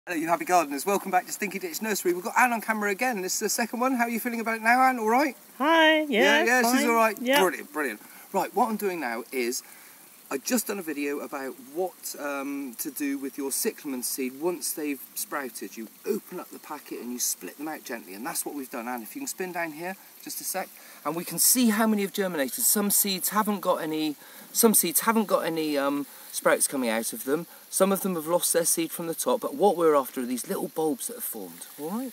Hello you happy gardeners, welcome back to Stinky Ditch Nursery. We've got Anne on camera again. This is the second one. How are you feeling about it now, Anne? Alright? Hi, yeah, she's alright. Yeah. Brilliant, brilliant. Right, what I'm doing now is I've just done a video about what to do with your cyclamen seed once they've sprouted. You open up the packet and you split them out gently, and that's what we've done. Anne, if you can spin down here just a sec, and we can see how many have germinated. Some seeds haven't got any sprouts coming out of them. Some of them have lost their seed from the top, but what we're after are these little bulbs that have formed, alright?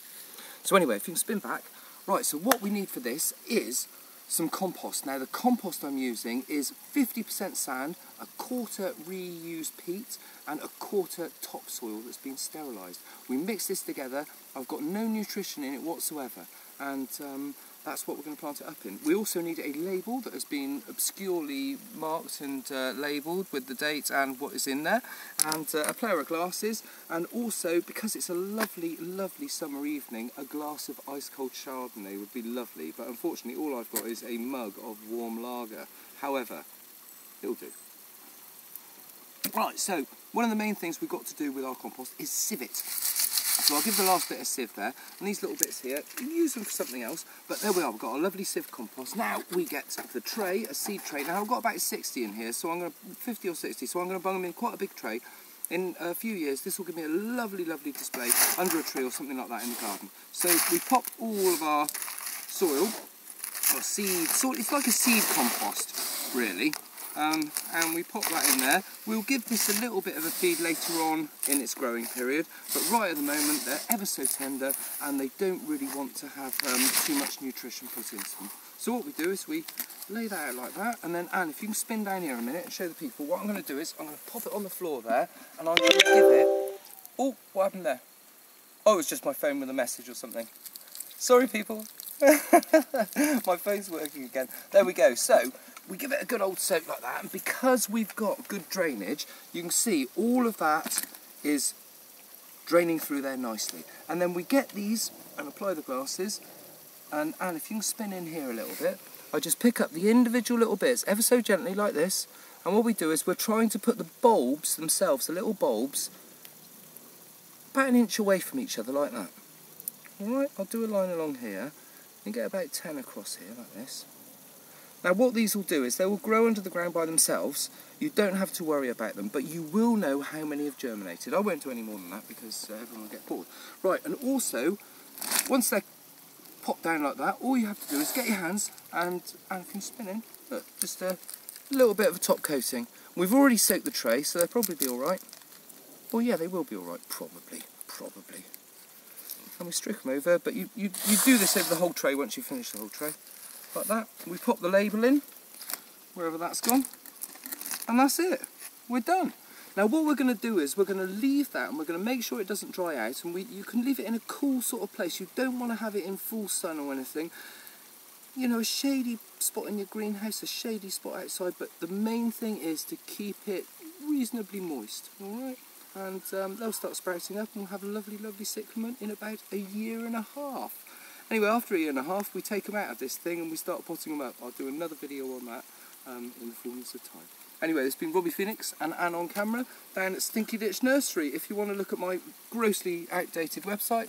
So anyway, if you can spin back. Right, so what we need for this is some compost. Now the compost I'm using is 50% sand, a quarter reused peat and a quarter topsoil that's been sterilised. We mix this together. I've got no nutrition in it whatsoever, and that's what we're going to plant it up in. We also need a label that has been obscurely marked and labelled with the date and what is in there, and a pair of glasses, and also, because it's a lovely, lovely summer evening, a glass of ice cold Chardonnay would be lovely, but unfortunately all I've got is a mug of warm lager. However, it'll do. Right, so one of the main things we've got to do with our compost is sieve it. So I'll give the last bit of sieve there, and these little bits here, you can use them for something else, but there we are, we've got a lovely sieve compost. Now we get the tray, a seed tray. Now I've got about 60 in here, so I'm going to, 50 or 60, so I'm going to bung them in quite a big tray. In a few years, this will give me a lovely, lovely display under a tree or something like that in the garden. So we pop all of our soil, our seed, it's like a seed compost, really. And we pop that in there. We'll give this a little bit of a feed later on in its growing period, but right at the moment they're ever so tender and they don't really want to have too much nutrition put into them. So what we do is we lay that out like that, and then Anne, if you can spin down here a minute and show the people, what I'm going to do is I'm going to pop it on the floor there, and I'm going to give it... Oh, what happened there? Oh, it was just my phone with a message or something. Sorry people. My phone's working again. There we go. So we give it a good old soak like that, and because we've got good drainage, you can see all of that is draining through there nicely. And then we get these and apply the glasses, and if you can spin in here a little bit, I just pick up the individual little bits ever so gently like this, and what we do is we're trying to put the bulbs themselves, the little bulbs, about an inch away from each other like that. Alright, I'll do a line along here and get about 10 across here like this. Now what these will do is they will grow under the ground by themselves. You don't have to worry about them, but you will know how many have germinated. I won't do any more than that because everyone will get bored. Right, and also, once they're popped down like that, all you have to do is get your hands and if you can spin in, look, just a little bit of a top coating. We've already soaked the tray, so they'll probably be alright. Well, yeah, they will be alright, probably. And we streak them over, but you do this over the whole tray once you finish the whole tray. Like that. We pop the label in, wherever that's gone, and that's it. We're done. Now what we're going to do is we're going to leave that, and we're going to make sure it doesn't dry out, and you can leave it in a cool sort of place. You don't want to have it in full sun or anything. You know, a shady spot in your greenhouse, a shady spot outside, but the main thing is to keep it reasonably moist, alright? And they'll start sprouting up, and we'll have a lovely, lovely cyclamen in about a year and a half. Anyway, after a year and a half, we take them out of this thing and we start potting them up. I'll do another video on that in the fullness of time. Anyway, this has been Robbie Phoenix and Anne on camera down at Stinky Ditch Nursery. If you want to look at my grossly outdated website,